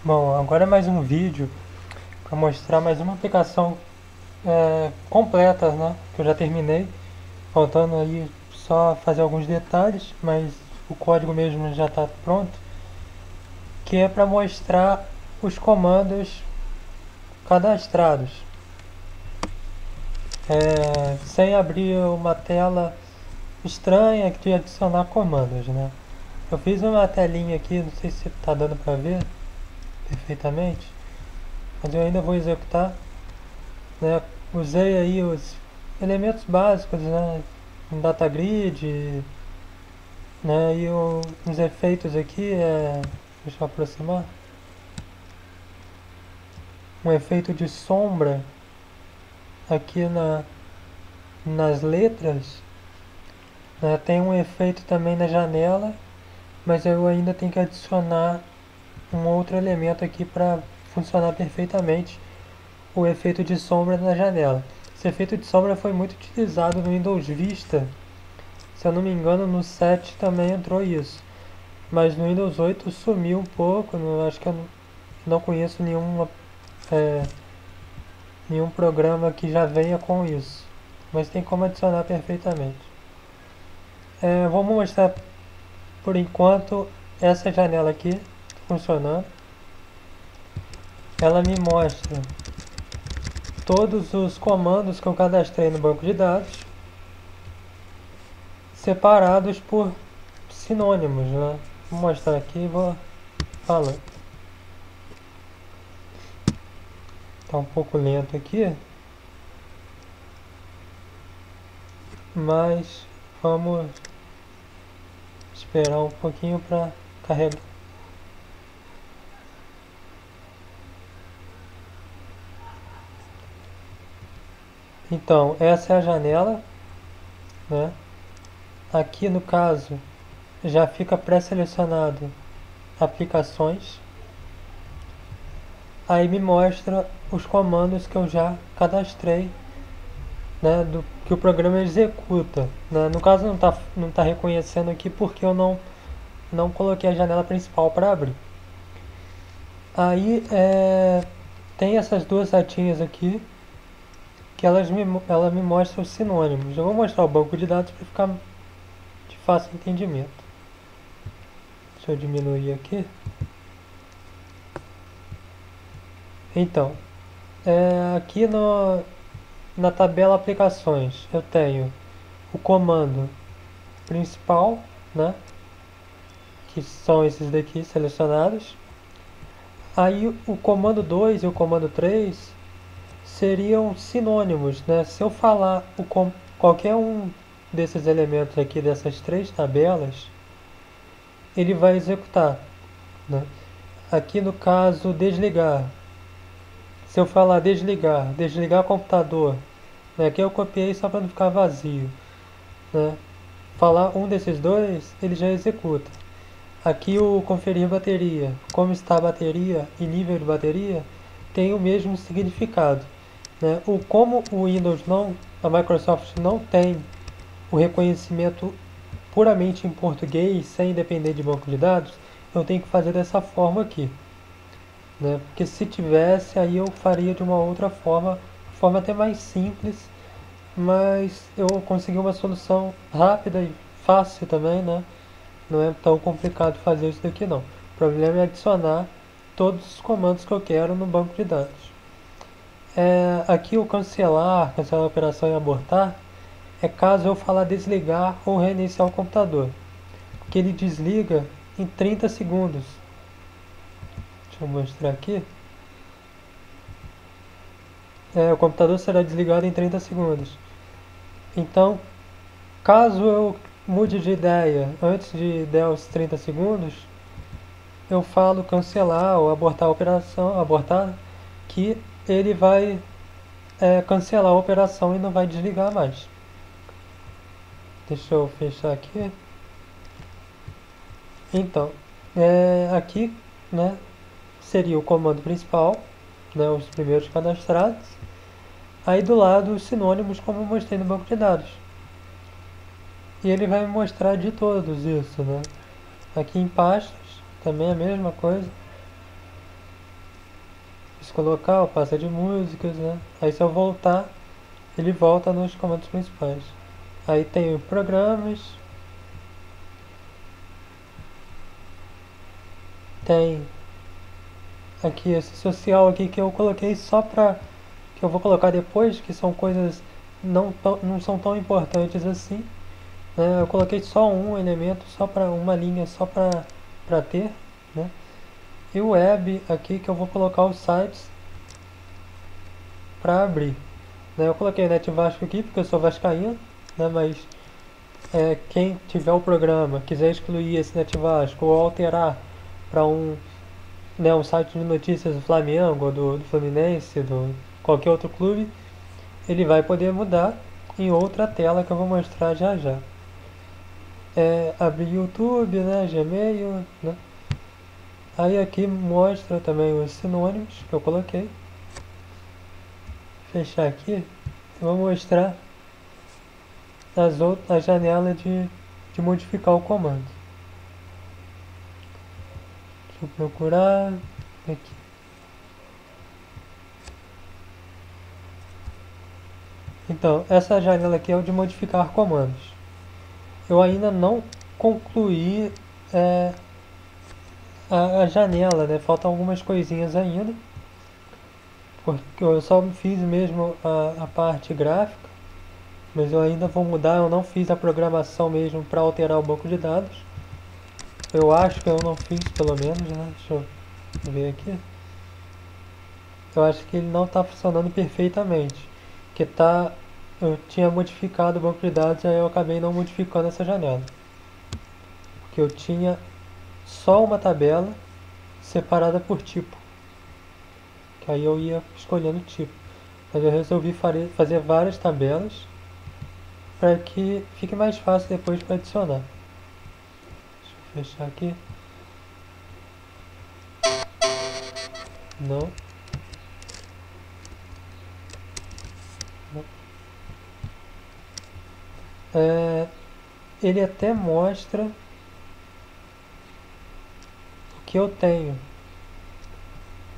Bom, agora é mais um vídeo para mostrar mais uma aplicação completa, né? Que eu já terminei, faltando aí só fazer alguns detalhes, mas o código mesmo já está pronto, que é para mostrar os comandos cadastrados, sem abrir uma tela estranha de adicionar comandos, né? Eu fiz uma telinha aqui, não sei se está dando para ver perfeitamente, mas eu ainda vou executar, né? Usei aí os elementos básicos, né? Um data grid, né? E os efeitos aqui deixa eu aproximar, um efeito de sombra aqui nas letras, né? Tem um efeito também na janela, mas eu ainda tenho que adicionar um outro elemento aqui para funcionar perfeitamente, o efeito de sombra na janela. Esse efeito de sombra foi muito utilizado no Windows Vista. Se eu não me engano, no 7 também entrou isso. Mas no Windows 8 sumiu um pouco. Acho que eu não conheço é, nenhum programa que já venha com isso. Mas tem como adicionar perfeitamente. Vamos mostrar por enquanto essa janela aqui funcionando. Ela me mostra todos os comandos que eu cadastrei no banco de dados, separados por sinônimos, né? Vou mostrar aqui e vou falando. Tá um pouco lento aqui, mas vamos esperar um pouquinho para carregar. Então, essa é a janela, né? Aqui no caso já fica pré-selecionado aplicações. Aí me mostra os comandos que eu já cadastrei, né, que o programa executa, né? No caso não tá reconhecendo aqui porque eu não coloquei a janela principal para abrir. Aí tem essas duas setinhas aqui que ela me mostram os sinônimos. Eu vou mostrar o banco de dados para ficar de fácil entendimento. Deixa eu diminuir aqui. Então, aqui na tabela aplicações eu tenho o comando principal, né, que são esses daqui selecionados. Aí o comando 2 e o comando 3 seriam sinônimos, né? Se eu falar qualquer um desses elementos aqui dessas três tabelas, ele vai executar, né? Aqui no caso desligar, se eu falar desligar computador, né? Aqui eu copiei só para não ficar vazio, né? Falar um desses dois, ele já executa. Aqui o conferir bateria, como está a bateria e nível de bateria, tem o mesmo significado, né? Como o Windows a Microsoft não tem o reconhecimento puramente em português, sem depender de banco de dados, eu tenho que fazer dessa forma aqui, né? Porque se tivesse, aí eu faria de uma outra forma até mais simples, mas eu consegui uma solução rápida e fácil também, né? Não é tão complicado fazer isso daqui não. O problema é adicionar todos os comandos que eu quero no banco de dados. Aqui o cancelar a operação e abortar, é caso eu falar desligar ou reiniciar o computador, que ele desliga em 30 segundos. Deixa eu mostrar aqui. O computador será desligado em 30 segundos. Então, caso eu mude de ideia antes de der os 30 segundos, eu falo cancelar ou abortar a operação, abortar, que ele vai cancelar a operação e não vai desligar mais. Deixa eu fechar aqui. Então, aqui, né, seria o comando principal, né, os primeiros cadastrados. Aí do lado os sinônimos, como eu mostrei no banco de dados. E ele vai me mostrar de todos isso, né? Aqui em pastas, também a mesma coisa. disco local, pasta de músicas, né? Aí se eu voltar, ele volta nos comandos principais. Aí tem programas, tem aqui esse social aqui que eu coloquei só pra, que eu vou colocar depois, que são coisas não são tão importantes assim. Né? Eu coloquei só um elemento, só para uma linha, só para ter, né? E o web aqui que eu vou colocar os sites para abrir. Né? Eu coloquei o Net Vasco aqui porque eu sou vascaíno, né? Mas quem tiver o programa, quiser excluir esse Net Vasco ou alterar para um site de notícias do Flamengo, do Fluminense, do qualquer outro clube, ele vai poder mudar em outra tela que eu vou mostrar já já. Abrir YouTube, né, Gmail, né? Aí aqui mostra também os sinônimos que eu coloquei. Fechar aqui, vou mostrar a janela de modificar o comando. Deixa eu procurar aqui. Então, essa janela aqui é o de modificar comandos. Eu ainda não concluí a janela, né? Faltam algumas coisinhas ainda. Porque eu só fiz mesmo a parte gráfica, mas eu ainda vou mudar. Eu não fiz a programação mesmo para alterar o banco de dados. Eu acho que eu não fiz, pelo menos, né? Deixa eu ver aqui. Eu acho que ele não está funcionando perfeitamente. Que tá, eu tinha modificado o banco de dados e aí eu acabei não modificando essa janela. Porque eu tinha só uma tabela separada por tipo. Que aí eu ia escolhendo o tipo. Mas eu resolvi fazer várias tabelas para que fique mais fácil depois para adicionar. Deixa eu fechar aqui. Não. Não. Ele até mostra o que eu tenho.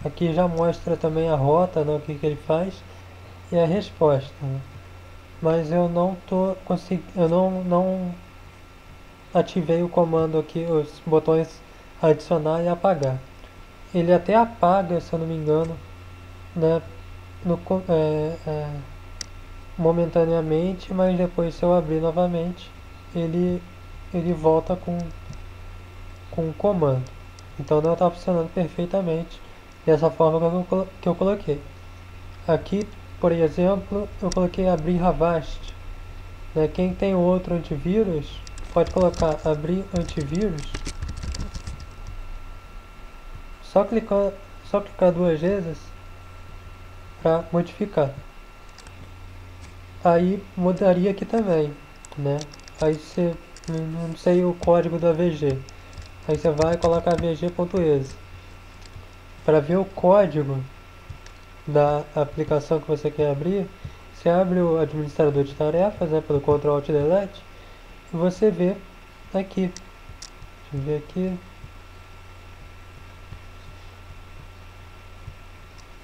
Aqui já mostra também a rota, né, o que ele faz e a resposta. Né? Mas eu não tô conseguindo, eu não ativei o comando aqui, os botões adicionar e apagar. Ele até apaga, se eu não me engano, né, no, momentaneamente, mas depois se eu abrir novamente, ele volta com o comando. Então não está funcionando perfeitamente dessa forma que eu coloquei. Aqui, por exemplo, eu coloquei abrir Avast. Né? Quem tem outro antivírus, pode colocar abrir antivírus. Só clicar duas vezes para modificar. Aí mudaria aqui também, né? Aí você, não sei o código da VG. Aí você vai e coloca vg.exe. Para ver o código da aplicação que você quer abrir, você abre o administrador de tarefas, né, pelo Ctrl Alt Delete, e você vê aqui. Deixa eu ver aqui.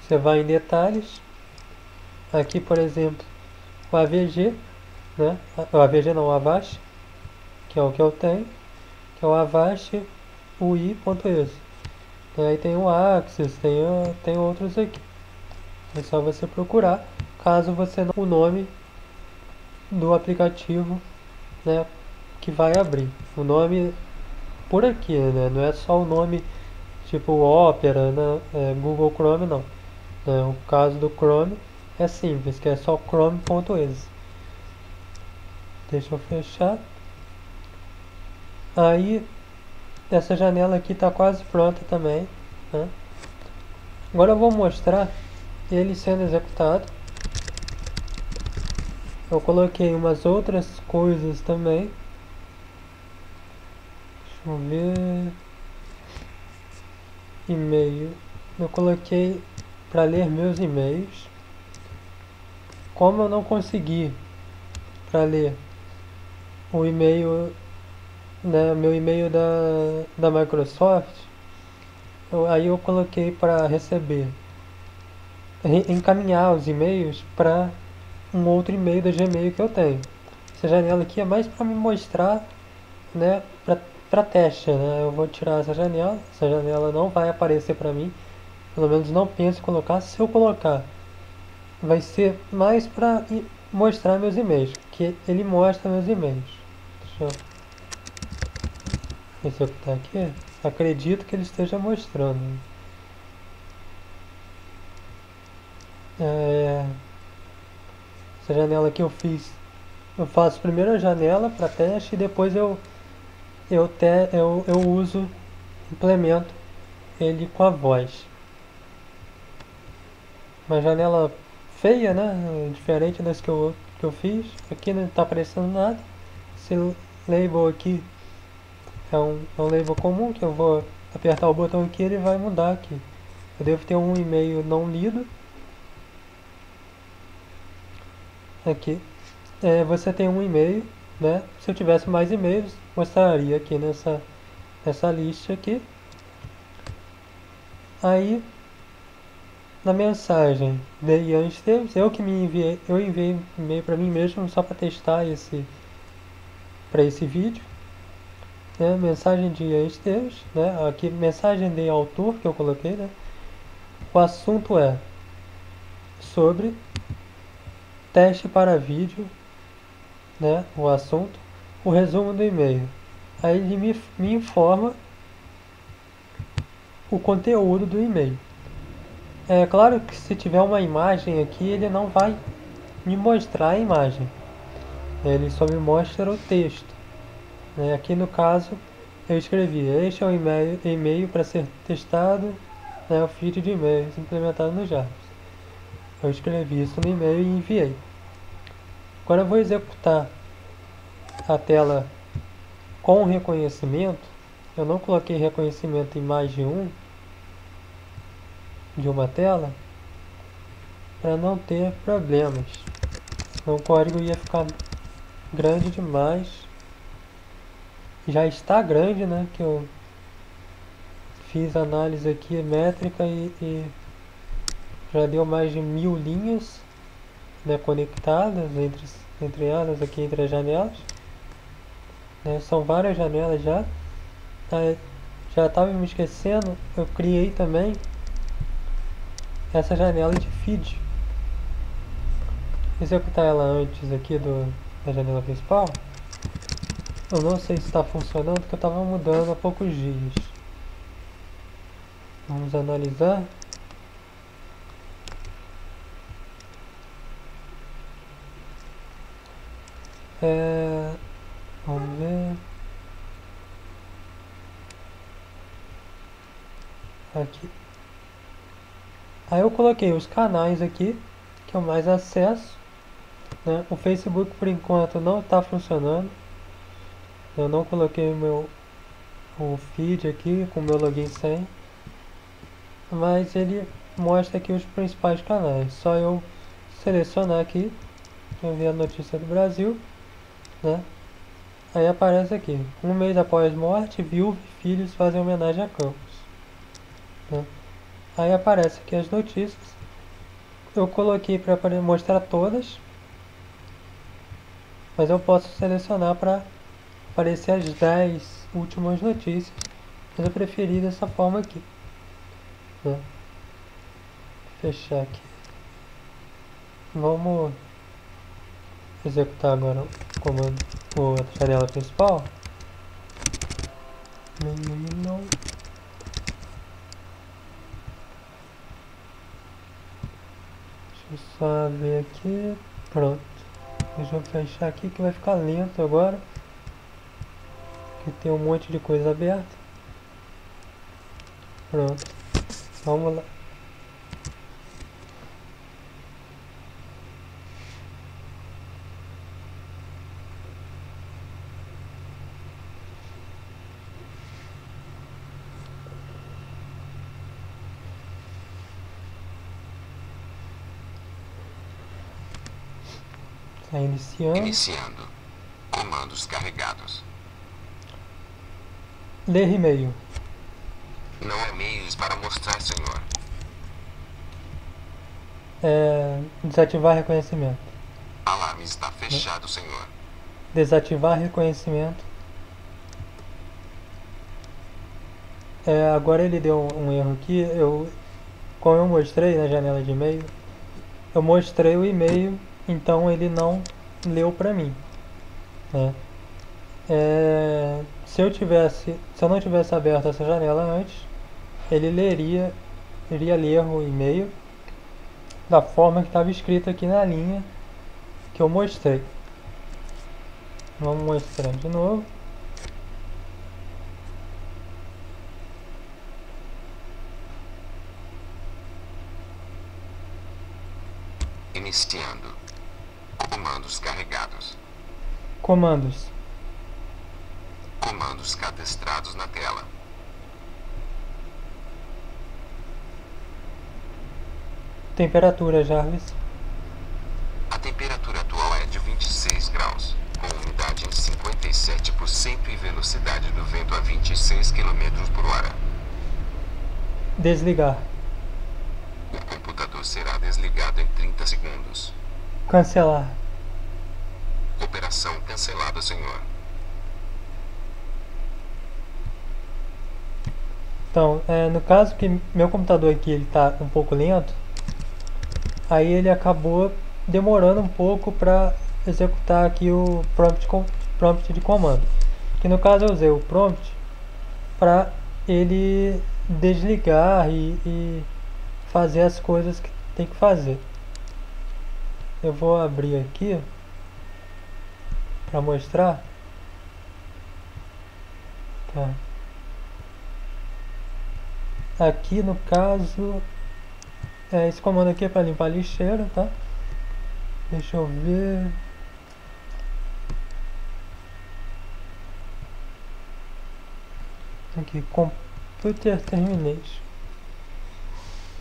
Você vai em detalhes. Aqui, por exemplo, o AVG, né? O AVG não, o Avast, que é o que eu tenho, que é o Avast UI.exe. Aí tem o Axis, tem outros aqui. É só você procurar, caso você não o nome do aplicativo, né, que vai abrir. O nome por aqui, né? Não é só o nome tipo Opera, né? Google Chrome não. O caso do Chrome é simples, que é só chrome.exe. Deixa eu fechar. Aí essa janela aqui está quase pronta também, né? Agora eu vou mostrar ele sendo executado. Eu coloquei umas outras coisas também. Deixa eu ver. E-mail. Eu coloquei para ler meus e-mails. Como eu não consegui para ler o e-mail, né, meu e-mail da Microsoft, aí eu coloquei para receber encaminhar os e-mails para um outro e-mail da Gmail que eu tenho. Essa janela aqui é mais para me mostrar, né, para teste, né? Eu vou tirar essa janela não vai aparecer para mim, pelo menos não penso em colocar. Se eu colocar, vai ser mais para mostrar meus e-mails, que ele mostra meus e-mails. Deixa eu executar aqui. Acredito que ele esteja mostrando. Essa janela aqui eu faço primeiro a janela para teste e depois eu uso, implemento ele com a voz. Uma janela feia, né? Diferente das que eu fiz. Aqui não está aparecendo nada. Esse label aqui é um label comum que eu vou apertar o botão aqui e ele vai mudar aqui. Eu devo ter um e-mail não lido. Aqui. Você tem um e-mail, né? Se eu tivesse mais e-mails, mostraria aqui nessa lista aqui. Aí, na mensagem de Ian Esteves, eu enviei um e-mail para mim mesmo só para testar para esse vídeo. Né? Mensagem de Ian Esteves, né? Aqui mensagem de autor que eu coloquei, né? O assunto é sobre teste para vídeo, né? O assunto, o resumo do e-mail. Aí ele me informa o conteúdo do e-mail. É claro que se tiver uma imagem aqui, ele não vai me mostrar a imagem. Ele só me mostra o texto. Aqui no caso, eu escrevi: este é o e-mail para ser testado, o feed de e-mails implementado no Java. Eu escrevi isso no e-mail e enviei. Agora eu vou executar a tela com reconhecimento. Eu não coloquei reconhecimento em mais de uma tela, para não ter problemas. Então o código ia ficar grande demais. Já está grande, né? Que eu fiz análise aqui métrica e já deu mais de 1000 linhas, né, conectadas entre elas, aqui entre as janelas. São várias janelas já. Já estava me esquecendo, eu criei também essa janela de feed. Executar ela antes aqui da janela principal. Eu não sei se está funcionando, porque eu estava mudando há poucos dias. Vamos analisar. Vamos ver. Aqui. Aí eu coloquei os canais aqui, que eu mais acesso. Né? O Facebook por enquanto não está funcionando. Eu não coloquei o feed aqui com o meu login sem. Mas ele mostra aqui os principais canais. Só eu selecionar aqui. Eu ver a notícia do Brasil. Né? Aí aparece aqui: um mês após morte, viúva e filhos fazem homenagem a Campos. Né? Aí aparece aqui as notícias. Eu coloquei para mostrar todas, mas eu posso selecionar para aparecer as 10 últimas notícias. Mas eu preferi dessa forma aqui. Né? Fechar aqui. Vamos executar agora o comando, a janela principal. Não. Deixa eu só ver aqui. Pronto. Deixa eu fechar aqui que vai ficar lento agora. Aqui tem um monte de coisa aberta. Pronto. Vamos lá. Está iniciando. Iniciando. Comandos carregados. Ler e-mail. Não e-mails para mostrar, senhor. Desativar reconhecimento. Alarme está fechado, senhor. Desativar reconhecimento. Agora ele deu um erro aqui. Como eu mostrei na janela de e-mail, eu mostrei o e-mail, então ele não leu para mim, né? Se eu não tivesse aberto essa janela antes, ele iria ler o e-mail da forma que estava escrito aqui na linha que eu mostrei. Vamos mostrar de novo. Iniciando. Comandos carregados. Comandos. Comandos cadastrados na tela. Temperatura, Jarvis. A temperatura atual é de 26 graus, com umidade em 57% e velocidade do vento a 26 km por hora. Desligar. O computador será desligado em 30 segundos. Cancelar. Operação cancelada, senhor. Então, no caso que meu computador aqui ele está um pouco lento, aí ele acabou demorando um pouco para executar aqui o prompt de comando. Que no caso eu usei o prompt para ele desligar e fazer as coisas que tem que fazer. Eu vou abrir aqui para mostrar. Tá. Aqui no caso, esse comando aqui é para limpar a lixeira, tá? Deixa eu ver. Aqui, Computer Termination.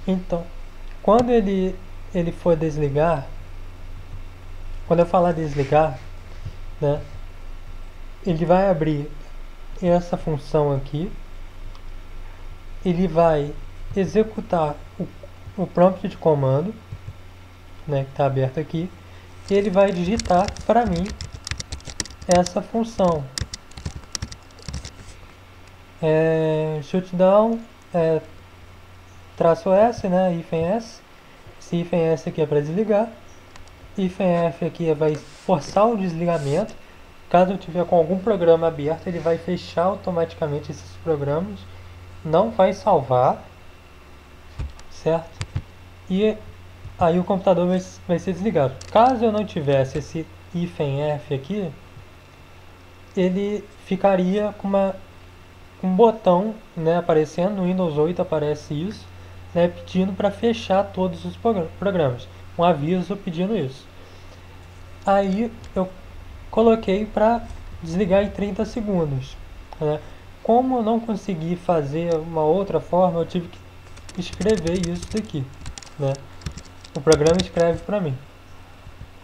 Então, quando ele for desligar, quando eu falar desligar, né, ele vai abrir essa função aqui, ele vai executar o prompt de comando, né, que está aberto aqui, e ele vai digitar para mim essa função shutdown traço S, né, hífen S. Esse hífen S aqui é para desligar, hífen F aqui vai forçar o desligamento. Caso eu tiver com algum programa aberto, ele vai fechar automaticamente esses programas, não vai salvar, certo? E aí o computador vai ser desligado. Caso eu não tivesse esse hífen F aqui, ele ficaria com um botão, né, aparecendo. No Windows 8 aparece isso, né, pedindo para fechar todos os programas, um aviso pedindo isso. Aí eu coloquei para desligar em 30 segundos, né? Como eu não consegui fazer uma outra forma, eu tive que escrever isso daqui, né? O programa escreve para mim,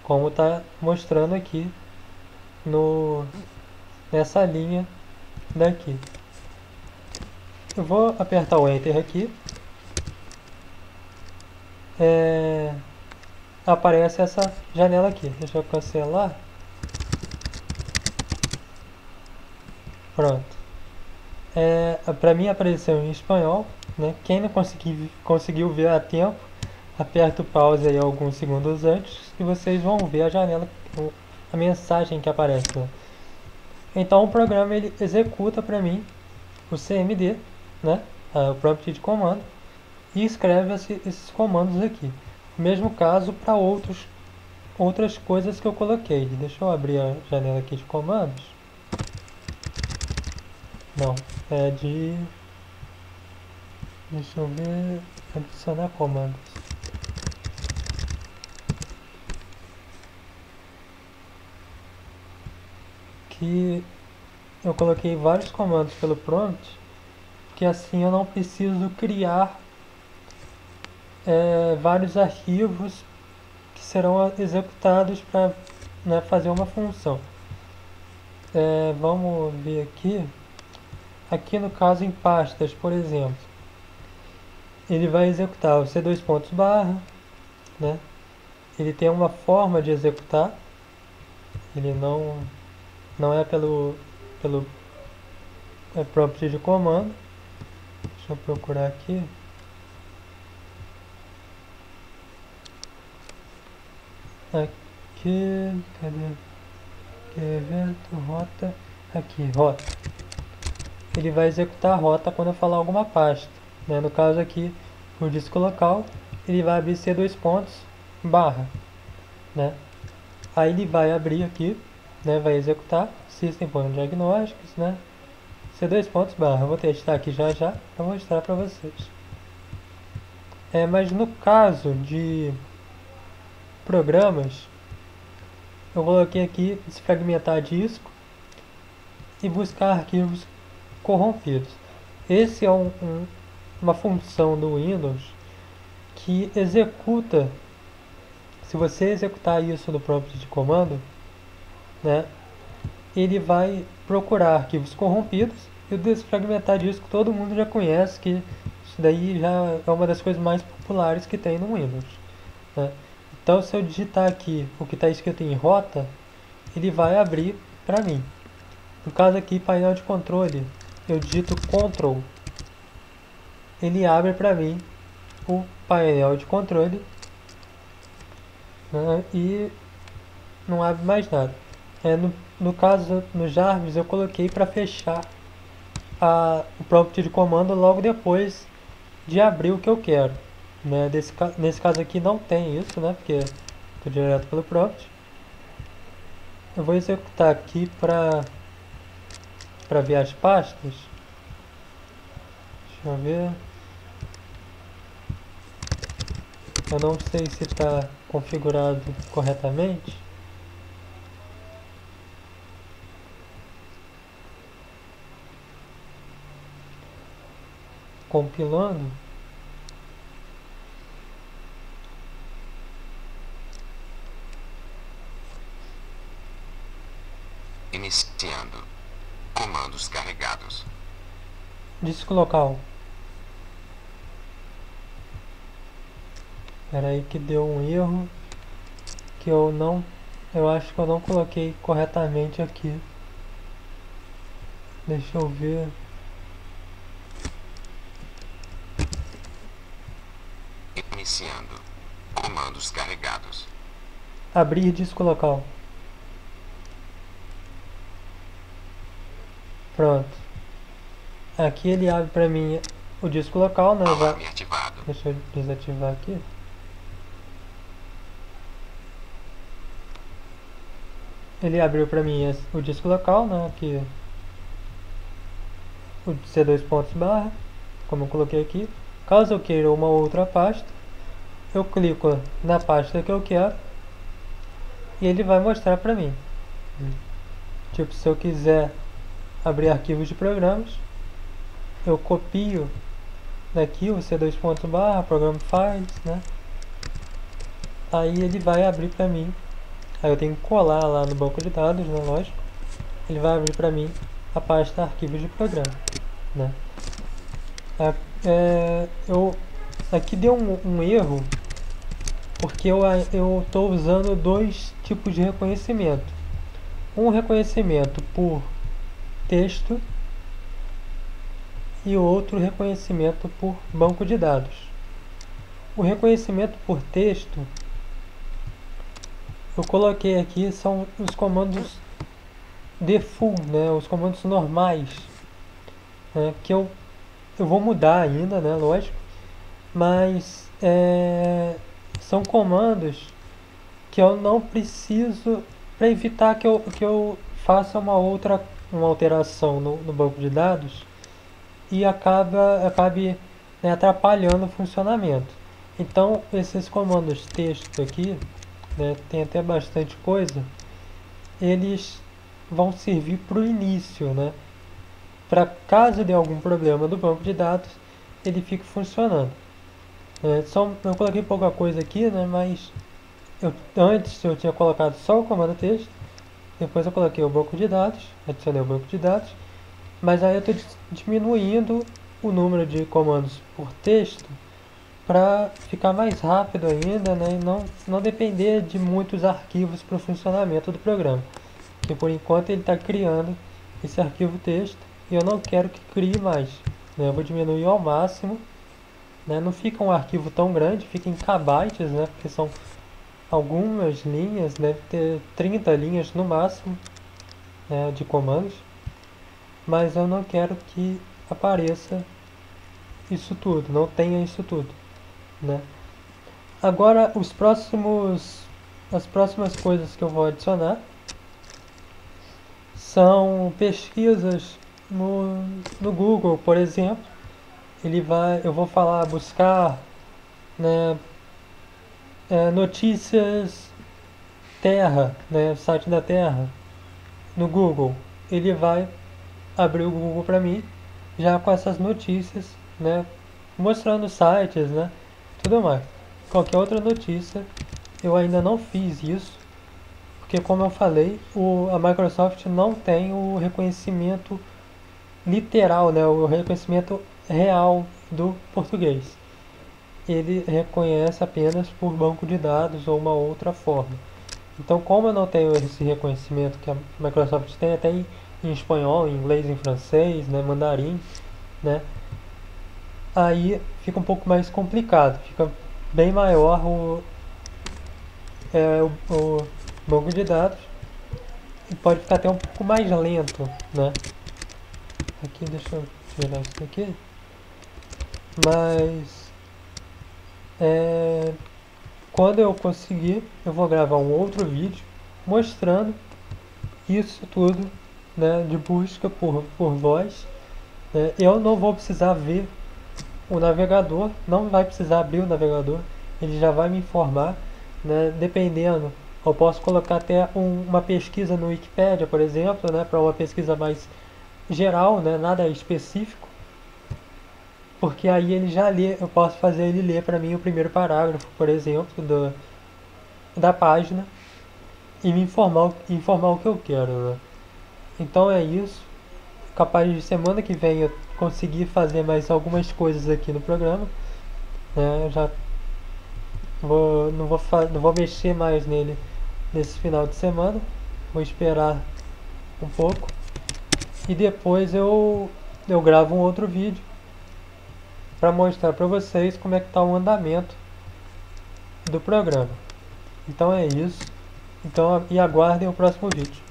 como está mostrando aqui nessa linha daqui. Eu vou apertar o Enter aqui. Aparece essa janela aqui. Deixa eu cancelar. Pronto. Para mim apareceu em espanhol, né? Quem não conseguiu ver a tempo, aperta o pause aí alguns segundos antes e vocês vão ver a janela, a mensagem que aparece lá. Então o programa ele executa para mim o CMD, né? O prompt de comando, e escreve esses comandos aqui. Mesmo caso para outras coisas que eu coloquei. Deixa eu abrir a janela aqui de comandos. Não, deixa eu ver, adicionar comandos. Que eu coloquei vários comandos pelo prompt, que assim eu não preciso criar vários arquivos que serão executados para, né, fazer uma função. Vamos ver aqui. Aqui no caso em pastas, por exemplo, ele vai executar o C2 pontos barra, né? Ele tem uma forma de executar, ele não é pelo prompt de comando. Deixa eu procurar aqui. Aqui, cadê? Aqui, evento, rota. Aqui, rota. Ele vai executar a rota quando eu falar alguma pasta, né? No caso aqui, o disco local, ele vai abrir C2 pontos, barra, né? Aí ele vai abrir aqui, né? Vai executar System.Diagnósticos, né? C2 pontos, barra. Eu vou testar aqui já para mostrar para vocês. Mas no caso de programas, eu coloquei aqui desfragmentar disco e buscar arquivos corrompidos. Esse é uma função do Windows que executa, se você executar isso no prompt de comando, né, ele vai procurar arquivos corrompidos, e o desfragmentar disco todo mundo já conhece, que isso daí já é uma das coisas mais populares que tem no Windows, né? Então, se eu digitar aqui o que está escrito em rota, ele vai abrir para mim. No caso aqui, painel de controle, eu digito Ctrl, ele abre para mim o painel de controle, né, e não abre mais nada. No caso, no Jarvis, eu coloquei para fechar o prompt de comando logo depois de abrir o que eu quero, né? Nesse caso aqui não tem isso, né? Porque estou direto pelo prompt. Eu vou executar aqui para ver as pastas. Deixa eu ver. Eu não sei se está configurado corretamente. Compilando. Iniciando. Comandos carregados. Disco local. Espera aí que deu um erro que eu acho que eu não coloquei corretamente aqui. Deixa eu ver. Iniciando. Comandos carregados. Abrir disco local. Pronto. Aqui ele abre pra mim o disco local, né? Alarme ativado. Deixa eu desativar aqui. Ele abriu pra mim o disco local, né? Aqui o C2 pontos barra, como eu coloquei aqui. Caso eu queira uma outra pasta, eu clico na pasta que eu quero e ele vai mostrar pra mim. Tipo, se eu quiser abrir arquivos de programas, eu copio daqui o C2 pontos barra, Program Files, né? Aí ele vai abrir pra mim. Aí eu tenho que colar lá no banco de dados, né? Lógico. Ele vai abrir pra mim a pasta arquivos de programa, né? Aqui deu um erro, porque eu estou usando dois tipos de reconhecimento. Um reconhecimento por texto e outro reconhecimento por banco de dados. O reconhecimento por texto, eu coloquei aqui, são os comandos default, né? Os comandos normais, né? Que eu vou mudar ainda, né? Lógico, mas são comandos que eu não preciso, para evitar que eu faça uma alteração no banco de dados e acabe, né, atrapalhando o funcionamento. Então esses comandos texto aqui, né, tem até bastante coisa, eles vão servir para o início, né? Para caso dê algum problema do banco de dados, ele fique funcionando. Eu coloquei pouca coisa aqui, né? Mas antes eu tinha colocado só o comando texto, depois eu coloquei o banco de dados, adicionei o banco de dados, mas aí eu estou diminuindo o número de comandos por texto para ficar mais rápido ainda, né, e não depender de muitos arquivos para o funcionamento do programa. Que por enquanto ele está criando esse arquivo texto e eu não quero que crie mais, né, eu vou diminuir ao máximo, né, não fica um arquivo tão grande, fica em kbytes, né, porque são algumas linhas, deve ter 30 linhas no máximo, né, de comandos, mas eu não quero que apareça isso tudo, não tenha isso tudo, né. Agora as próximas coisas que eu vou adicionar são pesquisas no Google, por exemplo. Eu vou falar buscar, né, notícias Terra, né, site da Terra no Google. Ele vai abrir o Google para mim já com essas notícias, né, mostrando sites, né, tudo mais. Qualquer outra notícia, eu ainda não fiz isso, porque como eu falei, a Microsoft não tem o reconhecimento literal, né, o reconhecimento real do português. Ele reconhece apenas por banco de dados ou uma outra forma. Então, como eu não tenho esse reconhecimento que a Microsoft tem, até em espanhol, em inglês, em francês, né, mandarim, né, aí fica um pouco mais complicado, fica bem maior o banco de dados e pode ficar até um pouco mais lento, né. Aqui, deixa eu tirar isso aqui. Mas quando eu conseguir, eu vou gravar um outro vídeo mostrando isso tudo, né, de busca por voz. Eu não vou precisar ver o navegador, não vai precisar abrir o navegador, ele já vai me informar, né, dependendo. Eu posso colocar até uma pesquisa no Wikipedia, por exemplo, né, para uma pesquisa mais geral, né, nada específico, porque aí ele já lê, eu posso fazer ele ler para mim o primeiro parágrafo, por exemplo, da página e me informar o que eu quero, né? Então é isso. Capaz de semana que vem eu conseguir fazer mais algumas coisas aqui no programa, né? Eu já não vou mexer mais nele nesse final de semana. Vou esperar um pouco e depois eu gravo um outro vídeo para mostrar para vocês como é que está o andamento do programa. Então é isso. Então, e aguardem o próximo vídeo.